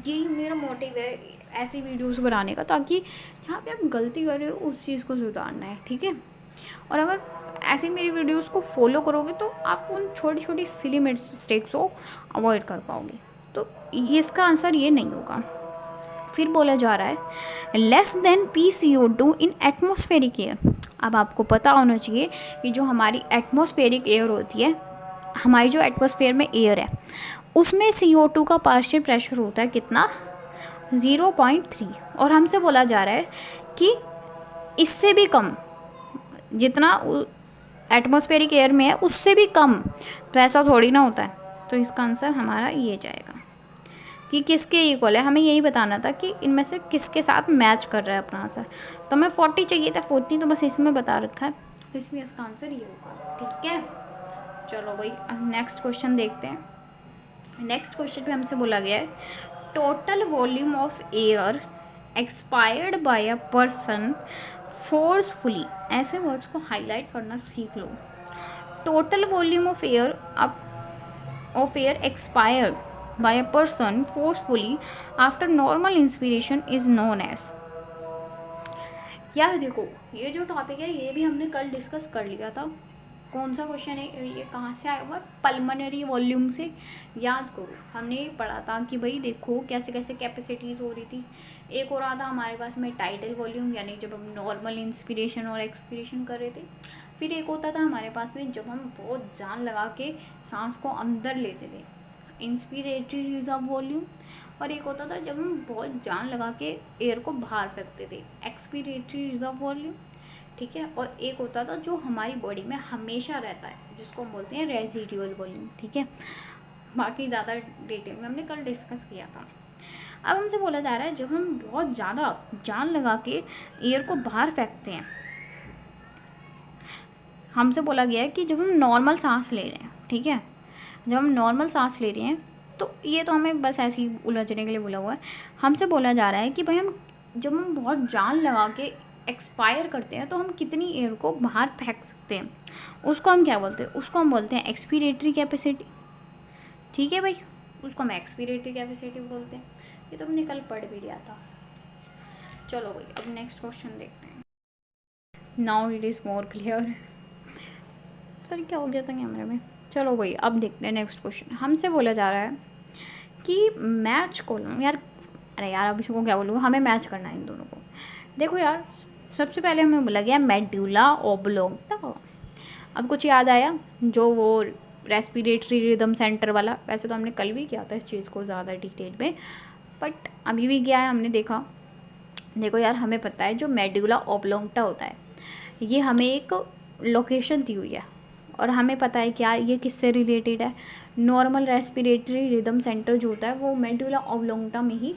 यही मेरा मोटिव है ऐसी वीडियोस बनाने का, ताकि जहाँ पे आप गलती कर रहे हो उस चीज़ को सुधारना है, ठीक है। और अगर ऐसी मेरी वीडियोस को फॉलो करोगे तो आप उन छोटी छोटी सिली मिस्टेक्स को अवॉइड कर पाओगे। तो ये इसका आंसर ये नहीं होगा। फिर बोला जा रहा है लेस देन PCO2 इन एटमॉस्फेरिक एयर। अब आपको पता होना चाहिए कि जो हमारी एटमॉस्फेरिक एयर होती है, हमारी जो एटमॉस्फेयर में एयर है उसमें CO2 का पार्शियल प्रेशर होता है कितना, 0.3। और हमसे बोला जा रहा है कि इससे भी कम, जितना एटमॉस्फेरिक एयर में है उससे भी कम, तो ऐसा थोड़ी ना होता है। तो इसका आंसर हमारा ये जाएगा कि किसके इक्वल है, हमें यही बताना था कि इनमें से किसके साथ मैच कर रहा है अपना आंसर। तो हमें 40 चाहिए था, 40 तो बस इसमें बता रखा है, तो इसलिए इसका आंसर ये होगा, ठीक है। चलो भाई नेक्स्ट क्वेश्चन देखते हैं। नेक्स्ट क्वेश्चन पे हमसे बोला गया है total volume of air expired by a person forcefully. ऐसे वर्ड्स को हाईलाइट करना सीख लो। Total volume of air expired by a person forcefully after normal inspiration is known as। यार देखो, ये जो टॉपिक है ये भी हमने कल डिस्कस कर लिया था। कौन सा क्वेश्चन है ये, कहाँ से आया हुआ? पल्मोनरी वॉल्यूम से। याद करो, हमने पढ़ा था कि भाई देखो कैसे कैसे कैपेसिटीज़ हो रही थी। एक हो रहा था हमारे पास में टाइडल वॉल्यूम, यानी जब हम नॉर्मल इंस्पिरेशन और एक्सपिरेशन कर रहे थे। फिर एक होता था हमारे पास में जब हम बहुत जान लगा के सांस को अंदर लेते थे, इंस्पिरेटरी रिजर्व वॉल्यूम। और एक होता था जब हम बहुत जान लगा के एयर को बाहर फेंकते थे, एक्सपिरेटरी रिजर्व वॉल्यूम। ठीक है, और एक होता था जो हमारी बॉडी में हमेशा रहता है, जिसको हम बोलते हैं रेजिडुअल वॉल्यूम। ठीक है, बाकी ज़्यादा डिटेल में हमने कल डिस्कस किया था। अब हमसे बोला जा रहा है जब हम बहुत ज़्यादा जान लगा के एयर को बाहर फेंकते हैं, हमसे बोला गया है कि जब हम नॉर्मल सांस ले रहे हैं, ठीक है, जब हम नॉर्मल सांस ले रहे हैं, तो ये तो हमें बस ऐसे ही उलझने के लिए बोला हुआ है। हमसे बोला जा रहा है कि भाई हम जब हम बहुत जान लगा के एक्सपायर करते हैं तो हम कितनी एयर को बाहर फेंक सकते हैं, उसको हम क्या बोलते हैं? उसको हम बोलते हैं एक्सपीरेटरी कैपेसिटी। ठीक है भाई, उसको हम एक्सपीरेटरी कैपेसिटी बोलते हैं। ये तो हमने कल पढ़ भी लिया था। चलो भाई, अब नेक्स्ट क्वेश्चन देखते हैं। Now it is more clear. तो क्या हो गया था कैमरे में? चलो भाई, अब देखते हैं नेक्स्ट क्वेश्चन। हमसे बोला जा रहा है कि मैच कॉलम, यार अरे यार अब इसको क्या बोलूँ, हमें मैच करना है इन दोनों को। देखो यार, सबसे पहले हमें बोला गया मेडुला ऑब्लोंगटा। अब कुछ याद आया? जो वो रेस्पिरेटरी रिदम सेंटर वाला, वैसे तो हमने कल भी किया था इस चीज़ को ज़्यादा डिटेल में, बट अभी भी किया है हमने, देखा। देखो यार, हमें पता है जो मेडुला ऑब्लोंगटा होता है, ये हमें एक लोकेशन दी हुई है, और हमें पता है कि यार ये किससे रिलेटेड है। नॉर्मल रेस्पिरेटरी रिदम सेंटर जो होता है वो मेडुला ऑब्लोंगटा में ही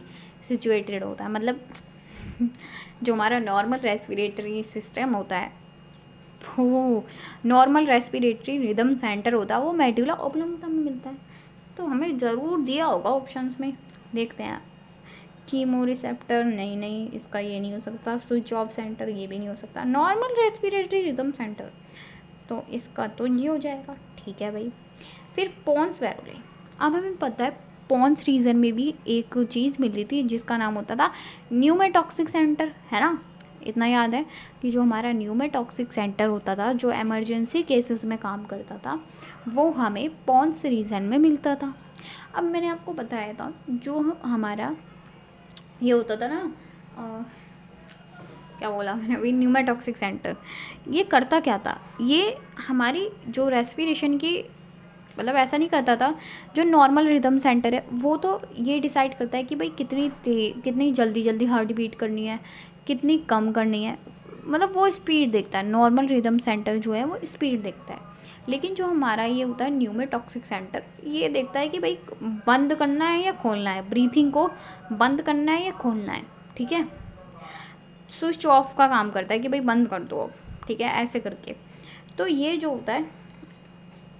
सिचुएटेड होता है। मतलब जो हमारा नॉर्मल रेस्पिरेटरी सिस्टम होता है, वो नॉर्मल रेस्पिरेटरी रिदम सेंटर होता है, वो मेडुला ऑब्लोंगटा में मिलता है। तो हमें ज़रूर दिया होगा ऑप्शंस में, देखते हैं। कीमो रिसेप्टर, नहीं, इसका ये नहीं हो सकता। स्विच ऑफ सेंटर, ये भी नहीं हो सकता। नॉर्मल रेस्पिरेटरी रिदम सेंटर, तो इसका तो ये हो जाएगा। ठीक है भाई। फिर पोन्स वेरोले, अब हमें पता है पोन्स रीजन में भी एक चीज़ मिल रही थी जिसका नाम होता था न्यूमेटॉक्सिक सेंटर, है ना? इतना याद है कि जो हमारा न्यूमेटॉक्सिक सेंटर होता था, जो इमरजेंसी केसेस में काम करता था, वो हमें पोन्स रीजन में मिलता था। अब मैंने आपको बताया था जो हमारा ये होता था ना, क्या बोला मैंने अभी, न्यूमेटॉक्सिक सेंटर, ये करता क्या था? ये हमारी जो रेस्पिरेशन की, मतलब ऐसा नहीं करता था। जो नॉर्मल रिदम सेंटर है वो तो ये डिसाइड करता है कि भाई कितनी जल्दी जल्दी हार्ट बीट करनी है, कितनी कम करनी है, मतलब वो स्पीड देखता है। नॉर्मल रिदम सेंटर जो है वो स्पीड देखता है। लेकिन जो हमारा ये होता है न्यूमेटॉक्सिक सेंटर, ये देखता है कि भाई बंद करना है या खोलना है, ब्रीथिंग को बंद करना है या खोलना है। ठीक है, स्विच ऑफ का काम करता है कि भाई बंद कर दो अब, ठीक है, ऐसे करके। तो ये जो होता है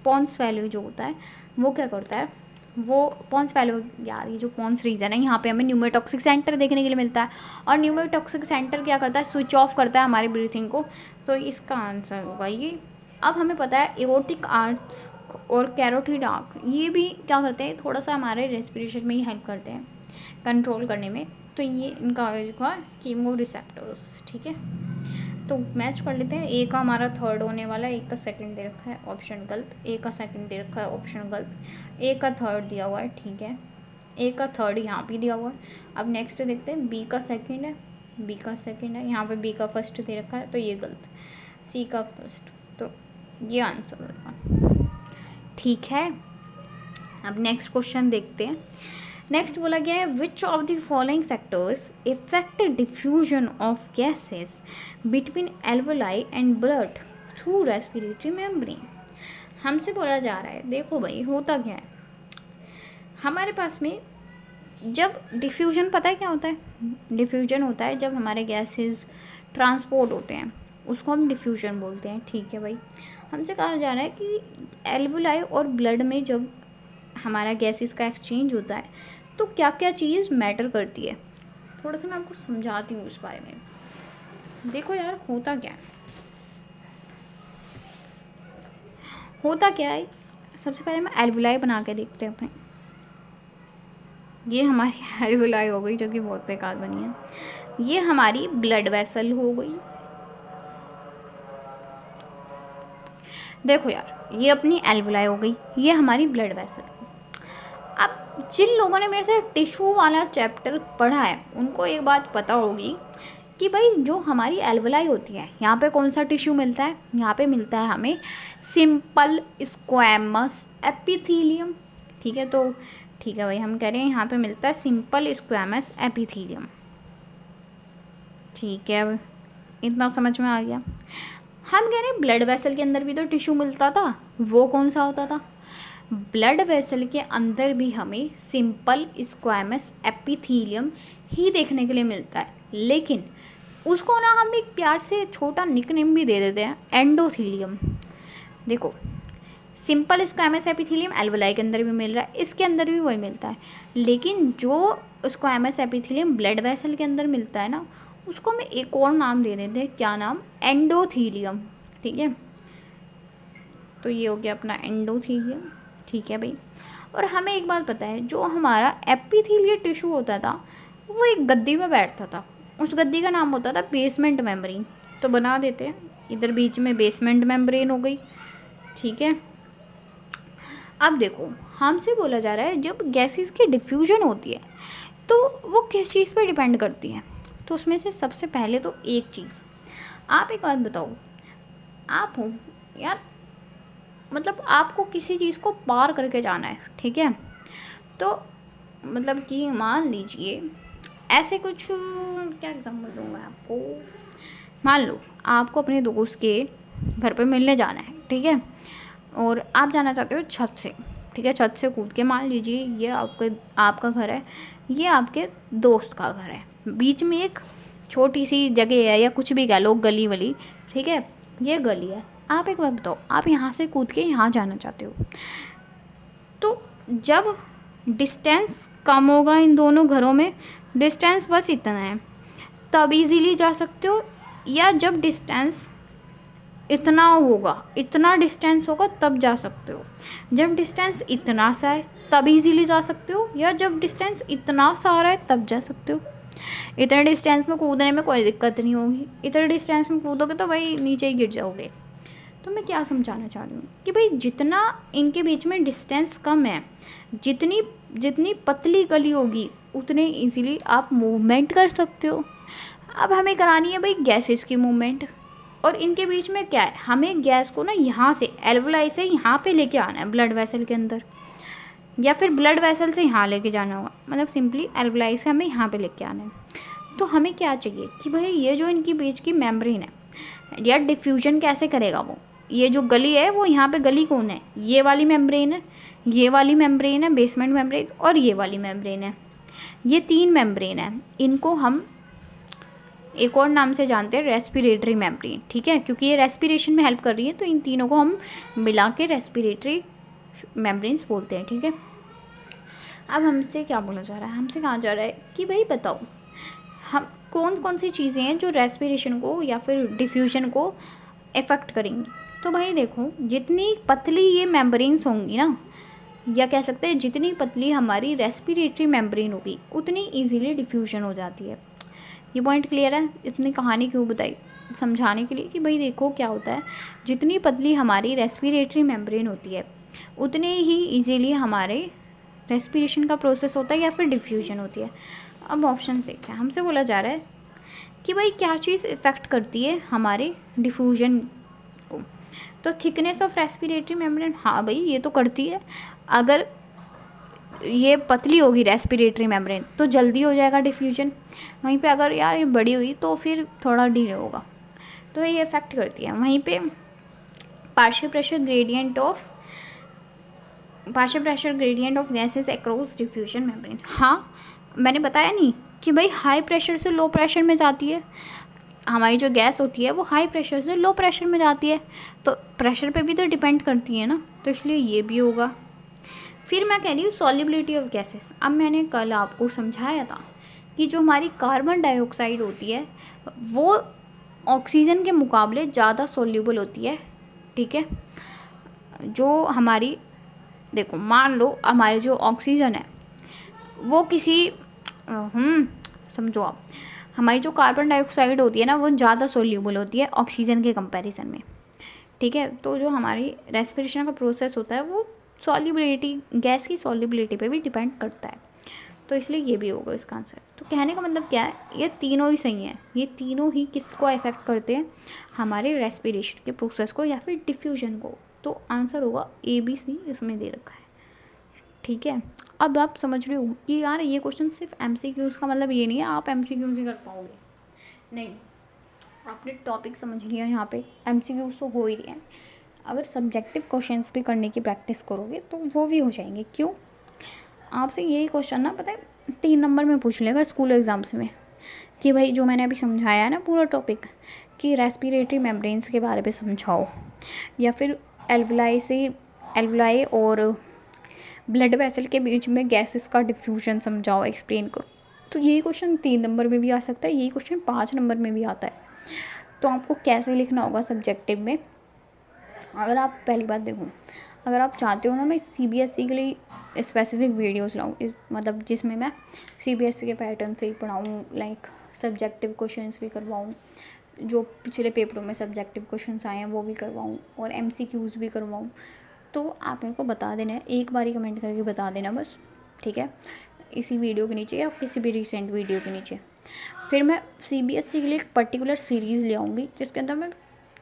पोन्स वैल्यू जो होता है वो क्या करता है, वो पोन्स वैल्यू, यार ये जो पोन्स रीजन है यहाँ पे हमें न्यूमेटॉक्सिक सेंटर देखने के लिए मिलता है, और न्यूमेटॉक्सिक सेंटर क्या करता है? स्विच ऑफ करता है हमारी ब्रीथिंग को। तो इसका आंसर होगा ये। अब हमें पता है एओर्टिक आर्च और कैरोटिड आर्क, ये भी क्या करते हैं, थोड़ा सा हमारे रेस्पिरेशन में ही हेल्प करते हैं, कंट्रोल करने में। तो ये इनका होगा कीमो रिसेप्टर्स। ठीक है, तो मैच कर लेते हैं। ए का हमारा थर्ड होने वाला है, ए का सेकंड दे रखा है, ऑप्शन गलत। ए का सेकंड दे रखा है, ऑप्शन गलत। ए का थर्ड दिया हुआ है, ठीक है, ए का थर्ड यहाँ भी दिया हुआ है। अब नेक्स्ट देखते हैं, बी का सेकंड है, बी का सेकंड है, यहाँ पे बी का फर्स्ट दे रखा है, तो ये गलत। सी का फर्स्ट, तो ये आंसर होगा। ठीक है, अब नेक्स्ट क्वेश्चन देखते हैं। नेक्स्ट बोला गया है which of the following factors effect diffusion of gases between alveoli and blood through respiratory membrane. हमसे बोला जा रहा है, देखो भाई होता क्या है हमारे पास में, जब डिफ्यूजन, पता है क्या होता है? डिफ्यूजन होता है जब हमारे गैसेस ट्रांसपोर्ट होते हैं, उसको हम डिफ्यूजन बोलते हैं। ठीक है भाई, हमसे कहा जा रहा है कि एल्वोलाई और ब्लड में जब हमारा गैसेस का एक्सचेंज होता है तो क्या क्या चीज़ मैटर करती है। थोड़ा सा मैं आपको समझाती हूँ इस बारे में। देखो यार, होता क्या है, सबसे पहले मैं एल्वोलाई बना के देखते हैं अपने। ये हमारी एल्वोलाई हो गई जो कि बहुत बेकार बनी है। ये हमारी ब्लड वेसल हो गई, देखो यार, ये अपनी एल्वुलाई हो गई, ये हमारी ब्लड वेसल। अब जिन लोगों ने मेरे से टिश्यू वाला चैप्टर पढ़ा है उनको एक बात पता होगी कि भाई जो हमारी एल्वुलाई होती है, यहाँ पे कौन सा टिश्यू मिलता है, यहाँ पे मिलता है हमें सिंपल स्क्वैमस एपिथेलियम। ठीक है, तो ठीक है भाई, हम कह रहे हैं यहाँ पे मिलता है सिंपल स्क्वैमस एपिथेलियम। ठीक है, इतना समझ में आ गया। हम कह रहे हैं ब्लड वेसल के अंदर भी तो टिश्यू मिलता था, वो कौन सा होता था? ब्लड वेसल के अंदर भी हमें सिंपल स्क्वैमस एपिथेलियम ही देखने के लिए मिलता है, लेकिन उसको ना हम एक प्यार से छोटा निकनेम भी दे देते हैं, एंडोथीलियम। देखो, सिंपल स्क्वैमस एपिथेलियम एल्वुलाई के अंदर भी मिल रहा है, इसके अंदर भी वही मिलता है, लेकिन जो स्क्वैमस एपिथेलियम ब्लड वेसल के अंदर मिलता है ना, उसको हम एक और नाम दे देते हैं। क्या नाम? एंडोथीलियम। ठीक है, तो ये हो गया अपना एंडोथीलियम। ठीक है भाई, और हमें एक बात पता है, जो हमारा एपिथेलियल टिश्यू होता था वो एक गद्दी में बैठता था, उस गद्दी का नाम होता था बेसमेंट मेम्ब्रेन। तो बना देते हैं, इधर बीच में बेसमेंट मेम्ब्रेन हो गई। ठीक है, अब देखो, हमसे बोला जा रहा है जब गैसेस की डिफ्यूजन होती है तो वो किस चीज़ पे डिपेंड करती है। तो उसमें से सबसे पहले तो एक चीज़, आप एक बात बताओ, आप हो यार, मतलब आपको किसी चीज़ को पार करके जाना है, ठीक है, तो मतलब कि मान लीजिए ऐसे कुछ, क्या एग्जाम्पल दूँ मैं आपको, मान लो आपको अपने दोस्त के घर पे मिलने जाना है, ठीक है, और आप जाना चाहते हो छत से। ठीक है, छत से कूद के, मान लीजिए ये आपका घर है, ये आपके दोस्त का घर है, बीच में एक छोटी सी जगह है, या कुछ भी कह लो, गली वली। ठीक है, ये गली है, आप एक बात बताओ, आप यहाँ से कूद के यहाँ जाना चाहते हो, तो जब डिस्टेंस कम होगा इन दोनों घरों में, डिस्टेंस बस इतना है, तब इजीली जा सकते हो, या जब डिस्टेंस इतना होगा, इतना डिस्टेंस होगा तब जा सकते हो। जब डिस्टेंस इतना सा है तब इजीली जा सकते हो, या जब डिस्टेंस इतना सारा है तब जा सकते हो। इतने डिस्टेंस में कूदने में कोई दिक्कत नहीं होगी, इतने डिस्टेंस में कूदोगे तो भाई नीचे ही गिर जाओगे। तो मैं क्या समझाना चाह रही हूँ कि भाई जितना इनके बीच में डिस्टेंस कम है, जितनी जितनी पतली गली होगी उतने इजीली आप मूवमेंट कर सकते हो। अब हमें करानी है भाई गैसेस की मूवमेंट, और इनके बीच में क्या है, हमें गैस को ना यहाँ से एल्वुलाई से यहाँ पे लेके आना है ब्लड वेसल के अंदर, या फिर ब्लड वेसल से यहाँ लेके जाना होगा, मतलब सिंपली एल्वुलाई से हमें यहाँ पे लेके आना है। तो हमें क्या चाहिए कि भाई ये जो इनकी बीच की मेम्ब्रेन है, या डिफ्यूजन कैसे करेगा वो, ये जो गली है वो यहाँ पे गली कौन है, ये वाली मेम्ब्रेन है, ये वाली मेम्ब्रेन है बेसमेंट मेम्ब्रेन, और ये वाली मेम्ब्रेन है, ये 3 मेम्ब्रेन है। इनको हम एक और नाम से जानते हैं, रेस्पिरेटरी मेम्ब्रेन। ठीक है, क्योंकि ये रेस्पिरेशन में हेल्प कर रही है, तो इन तीनों को हम मिला के रेस्पिरेटरी मेम्ब्रेन्स बोलते हैं। ठीक है, अब हमसे क्या बोला जा रहा है, हमसे कहा जा रहा है कि भाई बताओ, हम कौन कौन सी चीज़ें हैं जो रेस्पिरेशन को या फिर डिफ्यूजन को इफ़ेक्ट करेंगी। तो भाई देखो, जितनी पतली ये मेम्ब्रेन्स होंगी ना, या कह सकते हैं जितनी पतली हमारी रेस्पिरेटरी मेम्ब्रेन होगी उतनी ईजीली डिफ्यूजन हो जाती है। ये पॉइंट क्लियर है? इतनी कहानी क्यों बताई? समझाने के लिए कि भाई देखो क्या होता है, जितनी पतली हमारी रेस्पिरेटरी मेम्ब्रेन होती है उतने ही इजीली हमारे रेस्पिरेशन का प्रोसेस होता है या फिर डिफ्यूजन होती है। अब ऑप्शन देखते हैं, हमसे बोला जा रहा है कि भाई क्या चीज़ इफ़ेक्ट करती है हमारे डिफ्यूजन को। तो थिकनेस ऑफ रेस्पिरेटरी मेम्ब्रेन, हाँ भाई ये तो करती है। अगर ये पतली होगी रेस्पिरेटरी मेम्ब्रेन तो जल्दी हो जाएगा डिफ्यूजन, वहीं पे अगर यार ये बड़ी हुई तो फिर थोड़ा डिले होगा, तो ये इफ़ेक्ट करती है। वहीं पे partial pressure gradient of gases across diffusion membrane. हाँ, मैंने बताया नहीं कि भाई हाई प्रेशर से लो प्रेशर में जाती है, हमारी जो गैस होती है वो हाई प्रेशर से लो प्रेशर में जाती है, तो प्रेशर पे भी तो डिपेंड करती है ना, तो इसलिए ये भी होगा। फिर मैं कह रही हूँ सॉल्युबिलिटी ऑफ गैसेस। अब मैंने कल आपको समझाया था कि जो हमारी कार्बन डाइऑक्साइड होती है वो ऑक्सीजन के मुकाबले ज़्यादा सोल्यूबल होती है। ठीक है, जो हमारी, देखो मान लो हमारी जो ऑक्सीजन है वो किसी समझो आप, हमारी जो कार्बन डाइऑक्साइड होती है ना वो ज़्यादा सोल्यूबल होती है ऑक्सीजन के कंपैरिजन में। ठीक है। तो जो हमारी रेस्पिरेशन का प्रोसेस होता है वो सॉल्युबिलिटी, गैस की सॉल्युबिलिटी पे भी डिपेंड करता है, तो इसलिए ये भी होगा इसका आंसर। तो कहने का मतलब क्या है, ये तीनों ही सही हैं, ये तीनों ही किसको अफेक्ट करते हैं, हमारे रेस्पिरेशन के प्रोसेस को या फिर डिफ्यूजन को। तो आंसर होगा ABC इसमें दे रखा है, ठीक है। अब आप समझ रहे हो कि यार ये क्वेश्चन सिर्फ MCQs का मतलब ये नहीं है आप MCQs ही कर पाओगे, नहीं, आपने टॉपिक समझ लिया यहाँ पे, MCQs तो हो ही रहे हैं। अगर सब्जेक्टिव क्वेश्चंस भी करने की प्रैक्टिस करोगे तो वो भी हो जाएंगे। क्यों, आपसे यही क्वेश्चन ना पता है 3 नंबर में पूछ लेगा स्कूल एग्ज़ाम्स में कि भाई जो मैंने अभी समझाया है ना पूरा टॉपिक, कि रेस्पिरेटरी मेम्ब्रेन्स के बारे में समझाओ, या फिर एल्वुलाई और ब्लड वेसल के बीच में गैसेस का डिफ्यूजन समझाओ, एक्सप्लेन करो। तो यही क्वेश्चन 3 नंबर में भी आ सकता है, यही क्वेश्चन 5 नंबर में भी आता है। तो आपको कैसे लिखना होगा सब्जेक्टिव में, अगर आप पहली बात देखो, अगर आप चाहते हो ना मैं CBSE के लिए स्पेसिफिक वीडियोस लाऊँ, मतलब जिसमें मैं CBSE के पैटर्न से ही पढ़ाऊँ, लाइक सब्जेक्टिव क्वेश्चंस भी करवाऊँ, जो पिछले पेपरों में सब्जेक्टिव क्वेश्चंस आए हैं वो भी करवाऊँ, और MCQs भी करवाऊँ, तो आप मेरे को बता देना है, एक बार ही कमेंट करके बता देना बस, ठीक है, इसी वीडियो के नीचे या किसी भी रिसेंट वीडियो के नीचे। फिर मैं CBSE के लिए एक पर्टिकुलर सीरीज़ ले आऊँगी जिसके अंदर मैं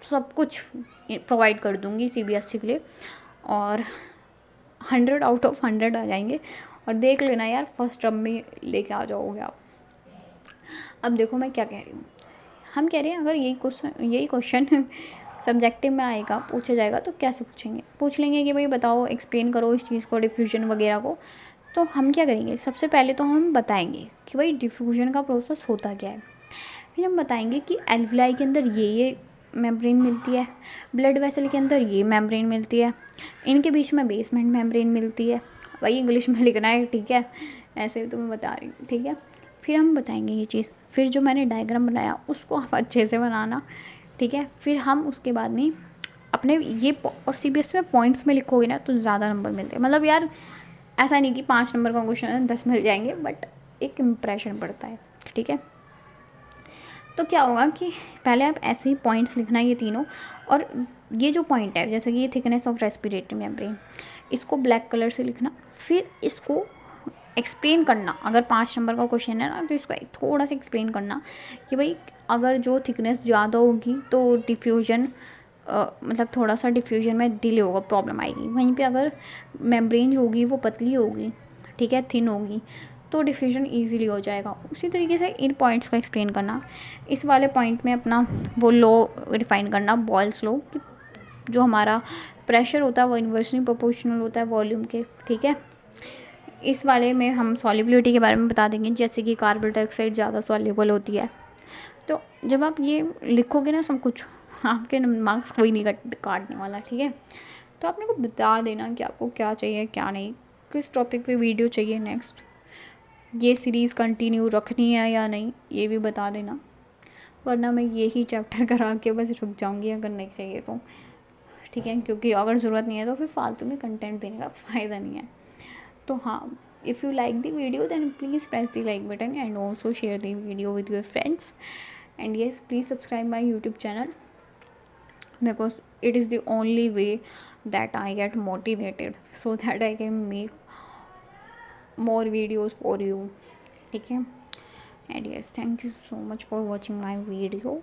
सब कुछ प्रोवाइड कर दूँगी CBSE के लिए, और 100 आउट ऑफ 100 आ जाएंगे। और देख लेना यार फर्स्ट टर्म में लेके आ जाओगे आप। अब देखो मैं क्या कह रही हूँ, हम कह रहे हैं अगर यही क्वेश्चन सब्जेक्टिव में आएगा, पूछा जाएगा, तो कैसे पूछेंगे, पूछ लेंगे कि भाई बताओ, एक्सप्लेन करो इस चीज़ को, डिफ्यूजन वगैरह को। तो हम क्या करेंगे, सबसे पहले तो हम बताएंगे कि भाई डिफ्यूजन का प्रोसेस होता क्या है, फिर हम बताएंगे कि एल्वुलाई के अंदर ये मेम्ब्रेन मिलती है, ब्लड वेसल के अंदर ये मेम्ब्रेन मिलती है, इनके बीच में बेसमेंट मेम्ब्रेन मिलती है। भाई इंग्लिश में लिखना है, ठीक है, ऐसे भी तो मैं बता रही हूँ, ठीक है। फिर हम बताएंगे ये चीज़, फिर जो मैंने डायग्राम बनाया उसको आप अच्छे से बनाना, ठीक है। फिर हम उसके बाद में अपने ये और CBSE में पॉइंट्स में लिखोगे ना तो ज़्यादा नंबर मिलते हैं, मतलब यार ऐसा नहीं कि 5 नंबर का क्वेश्चन है 10 मिल जाएंगे, बट एक इम्प्रेशन पड़ता है, ठीक है। तो क्या होगा कि पहले आप ऐसे ही पॉइंट्स लिखना ये तीनों, और ये जो पॉइंट है जैसे कि ये थिकनेस ऑफ रेस्पिरेटरी मेम्ब्रेन, इसको ब्लैक कलर से लिखना, फिर इसको एक्सप्लेन करना। अगर 5 नंबर का क्वेश्चन है ना तो इसको थोड़ा सा एक्सप्लेन करना कि भाई अगर जो थिकनेस ज़्यादा होगी तो डिफ्यूजन मतलब थोड़ा सा डिफ्यूजन में डिले होगा, प्रॉब्लम आएगी। वहीं पे अगर मेम्ब्रेन जो होगी वो पतली होगी, ठीक है, थिन होगी, तो डिफ्यूजन इजीली हो जाएगा। उसी तरीके से इन पॉइंट्स को एक्सप्लेन करना। इस वाले पॉइंट में अपना वो लॉ डिफाइन करना, बॉयल्स लॉ, कि जो हमारा प्रेशर होता है वो इन्वर्सली प्रोपोर्शनल होता है वॉल्यूम के, ठीक है। इस वाले में हम सॉल्युबिलिटी के बारे में बता देंगे, जैसे कि कार्बन डाइऑक्साइड ज़्यादा सॉल्युबल होती है। तो जब आप ये लिखोगे ना सब कुछ, आपके मार्क्स कोई नहीं काटने वाला, ठीक है। तो आप मेरे को बता देना कि आपको क्या चाहिए क्या नहीं, किस टॉपिक पे वीडियो चाहिए नेक्स्ट, ये सीरीज़ कंटिन्यू रखनी है या नहीं, ये भी बता देना, वरना मैं यही चैप्टर करा के बस रुक जाऊँगी अगर नहीं चाहिए तो, ठीक है। क्योंकि अगर ज़रूरत नहीं है तो फिर फालतू में कंटेंट देने का फ़ायदा नहीं है। तो हाँ, if you like the video then please press the like button and also share the video with your friends, and yes, please subscribe my YouTube channel because it is the only way that I get motivated so that I can make more videos for you, ठीक है। And yes, thank you so much for watching my video.